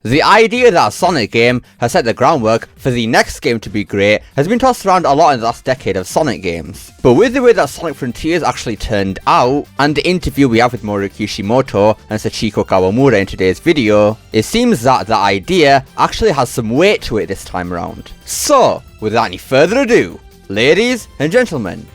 The idea that a Sonic game has set the groundwork for the next game to be great has been tossed around a lot in the last decade of Sonic games. But with the way that Sonic Frontiers actually turned out, and the interview we have with Mori Kishimoto and Sachiko Kawamura in today's video, it seems that the idea actually has some weight to it this time around. So, without any further ado, ladies and gentlemen,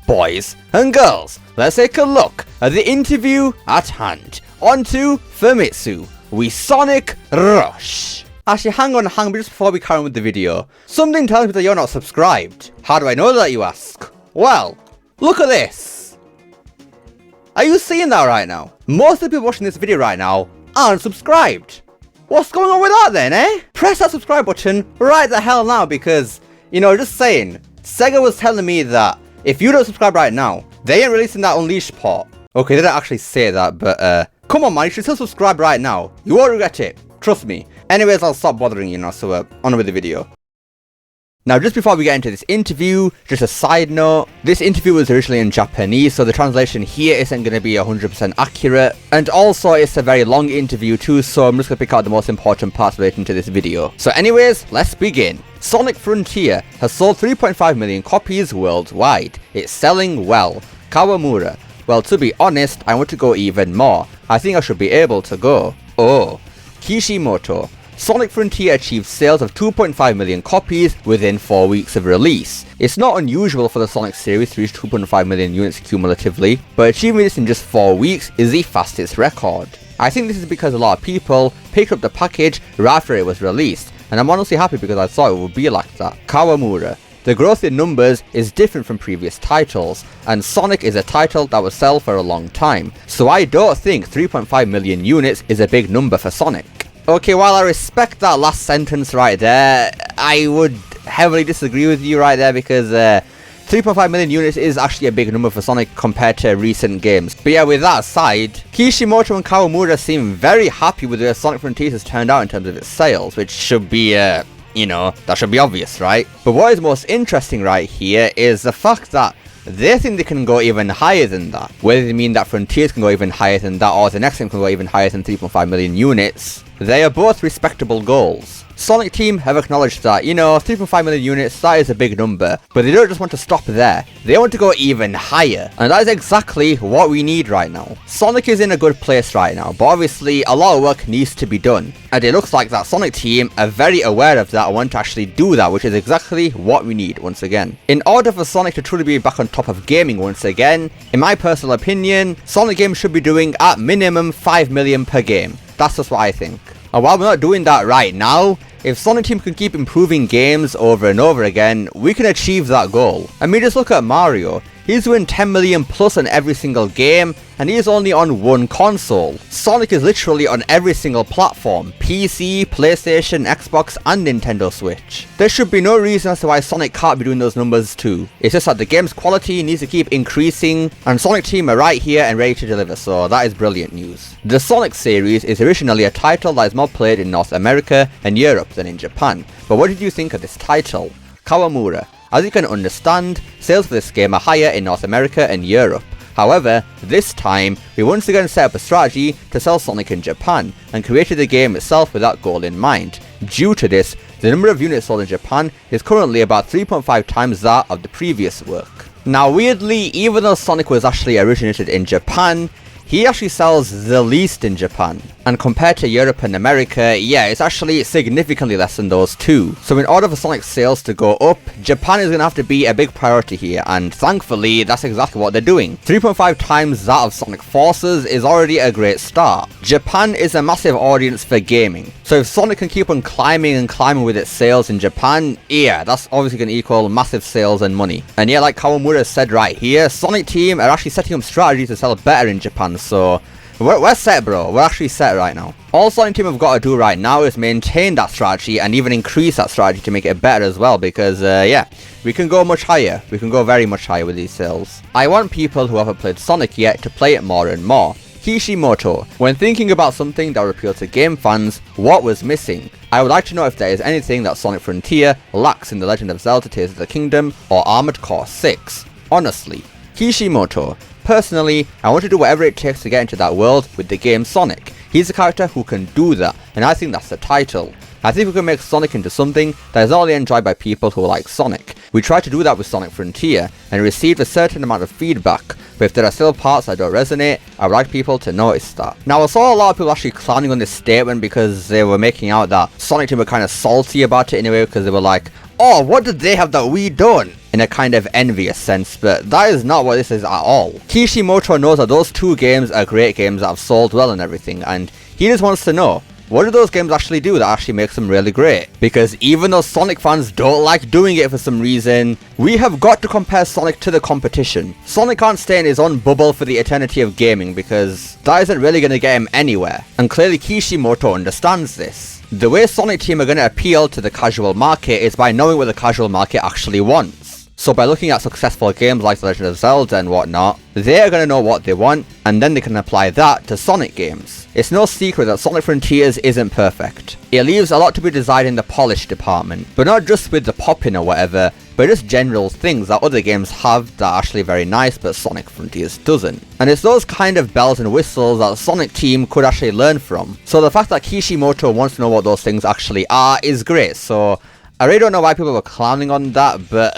boys and girls, let's take a look at the interview at hand. On to Famitsu. We Sonic Rush. Actually, hang on, just before we carry on with the video. Something tells me that you're not subscribed. How do I know that, you ask? Well, look at this. Are you seeing that right now? Most of the people watching this video right now aren't subscribed. What's going on with that then, eh? Press that subscribe button right the hell now because, just saying, Sega was telling me that if you don't subscribe right now, they ain't releasing that Unleashed port. Okay, they didn't actually say that, but come on, man, you should still subscribe right now. You won't regret it. Trust me. Anyways, I'll stop bothering you now, so on with the video. Now, just before we get into this interview, just a side note, this interview was originally in Japanese, so the translation here isn't going to be 100% accurate. And also, it's a very long interview too, so I'm just going to pick out the most important parts relating to this video. So anyways, let's begin. Sonic Frontier has sold 3.5 million copies worldwide. It's selling well. Kawamura. Well, to be honest, I want to go even more. I think I should be able to go. Oh. Kishimoto. Sonic Frontier achieved sales of 2.5 million copies within 4 weeks of release. It's not unusual for the Sonic series to reach 2.5 million units cumulatively, but achieving this in just 4 weeks is the fastest record. I think this is because a lot of people picked up the package right after it was released, and I'm honestly happy because I thought it would be like that. Kawamura. The growth in numbers is different from previous titles, and Sonic is a title that will sell for a long time, so I don't think 3.5 million units is a big number for Sonic. Okay, while I respect that last sentence right there, I would heavily disagree with you right there because 3.5 million units is actually a big number for Sonic compared to recent games. But yeah, with that aside, Kishimoto and Kawamura seem very happy with the way Sonic Frontiers has turned out in terms of its sales, which should be that should be obvious, right? But what is most interesting right here is the fact that they think they can go even higher than that. Whether they mean that Frontiers can go even higher than that or the next game can go even higher than 3.5 million units, they are both respectable goals. Sonic Team have acknowledged that, 3.5 million units, that is a big number, but they don't just want to stop there. They want to go even higher, and that is exactly what we need right now. Sonic is in a good place right now, but obviously a lot of work needs to be done, and it looks like that Sonic Team are very aware of that and want to actually do that, which is exactly what we need once again. In order for Sonic to truly be back on top of gaming once again, in my personal opinion, Sonic games should be doing at minimum 5 million per game. That's just what I think. And while we're not doing that right now, if Sonic Team can keep improving games over and over again, we can achieve that goal. I mean, just look at Mario. He's doing 10 million plus on every single game, and he's only on one console. Sonic is literally on every single platform: PC, PlayStation, Xbox, and Nintendo Switch. There should be no reason as to why Sonic can't be doing those numbers too. It's just that the game's quality needs to keep increasing, and Sonic Team are right here and ready to deliver, so that is brilliant news. The Sonic series is originally a title that is more played in North America and Europe than in Japan. But what did you think of this title? Kawamura. As you can understand, sales for this game are higher in North America and Europe. However, this time, we once again set up a strategy to sell Sonic in Japan, and created the game itself with that goal in mind. Due to this, the number of units sold in Japan is currently about 3.5 times that of the previous work. Now weirdly, even though Sonic was actually originated in Japan, he actually sells the least in Japan. And compared to Europe and America, yeah, it's actually significantly less than those two. So in order for Sonic sales to go up, Japan is going to have to be a big priority here, and thankfully, that's exactly what they're doing. 3.5 times that of Sonic Forces is already a great start. Japan is a massive audience for gaming, so if Sonic can keep on climbing and climbing with its sales in Japan, yeah, that's obviously going to equal massive sales and money. And yeah, like Kawamura said right here, Sonic Team are actually setting up strategies to sell better in Japan, so we're set, bro. We're actually set right now. All Sonic Team have got to do right now is maintain that strategy and even increase that strategy to make it better as well, because yeah, we can go much higher. We can go very much higher with these sales. I want people who haven't played Sonic yet to play it more and more. Kishimoto. When thinking about something that would appeal to game fans, what was missing? I would like to know if there is anything that Sonic Frontier lacks in The Legend of Zelda Tears of the Kingdom or Armored Core 6. Honestly. Kishimoto. Personally, I want to do whatever it takes to get into that world with the game Sonic. He's a character who can do that, and I think that's the title. I think we can make Sonic into something that is only enjoyed by people who like Sonic. We tried to do that with Sonic Frontier, and received a certain amount of feedback, but if there are still parts that don't resonate, I would like people to notice that. Now, I saw a lot of people actually clowning on this statement because they were making out that Sonic Team were kind of salty about it anyway, because they were like, oh, what did they have that we don't? In a kind of envious sense, but that is not what this is at all. Kishimoto knows that those two games are great games that have sold well and everything, and he just wants to know, what do those games actually do that actually makes them really great? Because even though Sonic fans don't like doing it for some reason, we have got to compare Sonic to the competition. Sonic can't stay in his own bubble for the eternity of gaming because that isn't really going to get him anywhere. And clearly Kishimoto understands this. The way Sonic Team are going to appeal to the casual market is by knowing what the casual market actually wants. So by looking at successful games like The Legend of Zelda and whatnot, they're going to know what they want, and then they can apply that to Sonic games. It's no secret that Sonic Frontiers isn't perfect. It leaves a lot to be desired in the polish department, but not just with the popping or whatever, but just general things that other games have that are actually very nice but Sonic Frontiers doesn't. And it's those kind of bells and whistles that Sonic Team could actually learn from. So the fact that Kishimoto wants to know what those things actually are is great, so I really don't know why people were clowning on that, but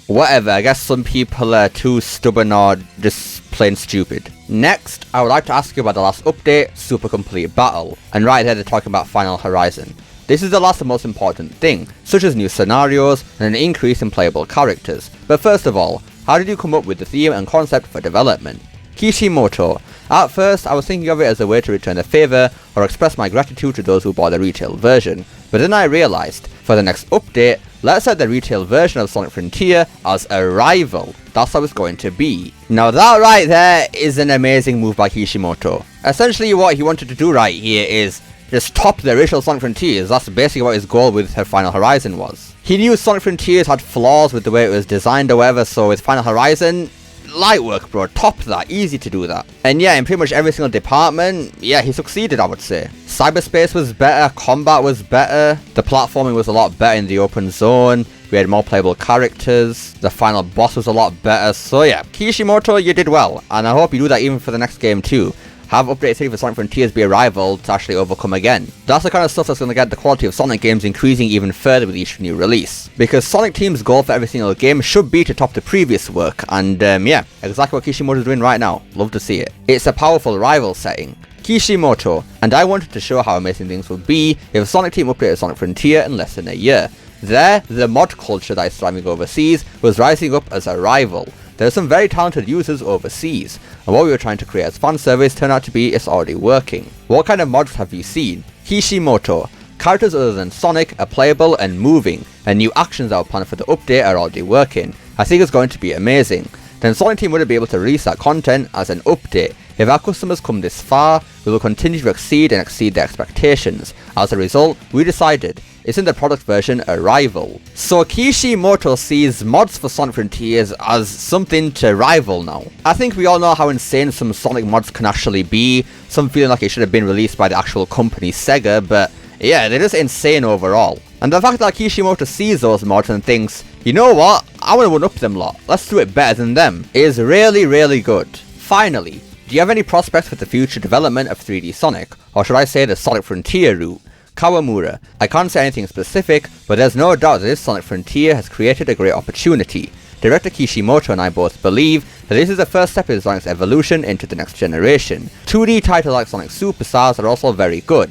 whatever, I guess some people are too stubborn or just plain stupid. Next, I would like to ask you about the last update, Super Complete Battle, and right there they're talking about Final Horizon. This is the last and most important thing, such as new scenarios and an increase in playable characters. But first of all, how did you come up with the theme and concept for development? Kishimoto. At first, I was thinking of it as a way to return a favour or express my gratitude to those who bought the retail version, but then I realised, for the next update, let's set the retail version of Sonic Frontier as a rival. That's how it's going to be. Now that right there is an amazing move by Kishimoto. Essentially what he wanted to do right here is just top the original Sonic Frontiers. That's basically what his goal with her Final Horizon was. He knew Sonic Frontiers had flaws with the way it was designed or whatever, so with Final Horizon, light work bro, top that, easy to do that. And yeah, in pretty much every single department, yeah, he succeeded, I would say. Cyberspace was better, combat was better, the platforming was a lot better in the open zone, we had more playable characters, the final boss was a lot better, so yeah, Kishimoto, you did well, and I hope you do that even for the next game too. Have updates ready for Sonic Frontiers be a rival to actually overcome again. That's the kind of stuff that's going to get the quality of Sonic games increasing even further with each new release. Because Sonic Team's goal for every single game should be to top the previous work, and yeah, exactly what Kishimoto's doing right now. Love to see it. It's a powerful rival setting. Kishimoto, and I wanted to show how amazing things would be if Sonic Team updated Sonic Frontier in less than a year. There, the mod culture that is thriving overseas was rising up as a rival. There are some very talented users overseas, and what we were trying to create as fan service turned out to be it's already working. What kind of mods have you seen? Kishimoto. Characters other than Sonic are playable and moving, and new actions that were planned for the update are already working. I think it's going to be amazing. Then Sonic Team wouldn't be able to release that content as an update. If our customers come this far, we will continue to exceed their expectations. As a result, we decided, isn't the product version a rival? So Kishimoto sees mods for Sonic Frontiers as something to rival now. I think we all know how insane some Sonic mods can actually be, some feeling like it should have been released by the actual company Sega, but yeah, they're just insane overall. And the fact that Kishimoto sees those mods and thinks, you know what, I want to one up them lot, let's do it better than them, is really, really good. Finally, do you have any prospects for the future development of 3D Sonic, or should I say the Sonic Frontier route? Kawamura. I can't say anything specific, but there's no doubt that this Sonic Frontier has created a great opportunity. Director Kishimoto and I both believe that this is the first step in Sonic's evolution into the next generation. 2D titles like Sonic Superstars are also very good.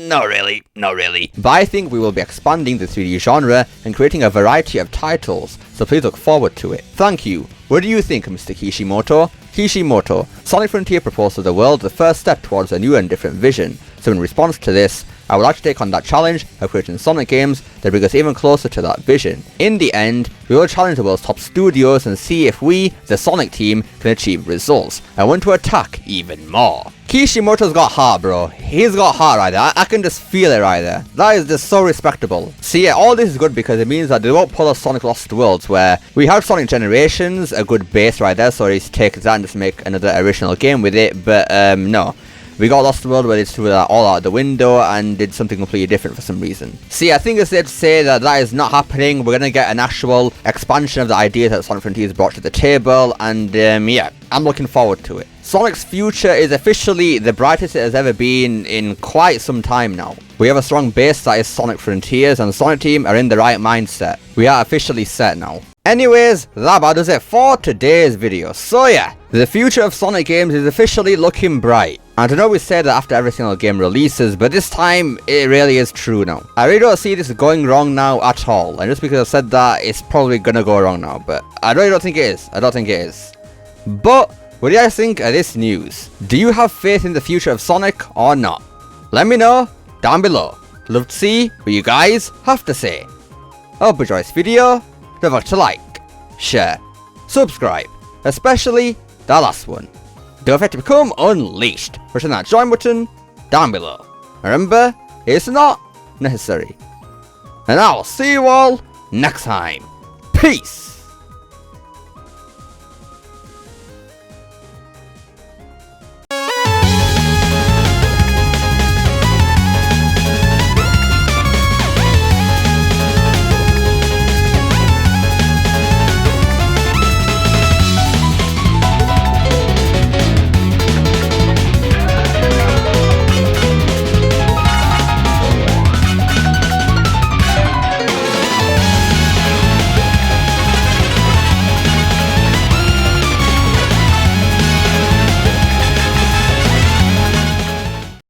Not really. But I think we will be expanding the 3D genre and creating a variety of titles, so please look forward to it. Thank you. What do you think, Mr. Kishimoto? Kishimoto. Sonic Frontier proposed to the world the first step towards a new and different vision, so in response to this, I would like to take on that challenge of creating Sonic games that bring us even closer to that vision. In the end, we will challenge the world's top studios and see if we, the Sonic team, can achieve results, and want to attack even more. Kishimoto's got heart, bro. He's got heart right there. I can just feel it right there. That is just so respectable. So yeah, all this is good because it means that they won't pull a Sonic Lost Worlds where we have Sonic Generations, a good base right there, so he's take that and just make another original game with it, but no. we got Lost World where they threw that all out the window and did something completely different for some reason. See, I think it's safe to say that that is not happening. We're going to get an actual expansion of the ideas that Sonic Frontiers brought to the table, and yeah, I'm looking forward to it. Sonic's future is officially the brightest it has ever been in quite some time now. We have a strong base that is Sonic Frontiers, and the Sonic team are in the right mindset. We are officially set now. Anyways, that about does it for today's video. So yeah, the future of Sonic games is officially looking bright. And I know we said that after every single game releases, but this time it really is true now. I really don't see this going wrong now at all. And just because I said that, it's probably gonna go wrong now. But I really don't think it is. I don't think it is. But what do you guys think of this news? Do you have faith in the future of Sonic or not? Let me know down below. Love to see what you guys have to say. I hope you enjoyed this video. Don't forget to like, share, subscribe, especially that last one. Don't forget to become unleashed. Pushing that join button down below. Remember, it's not necessary. And I'll see you all next time. Peace.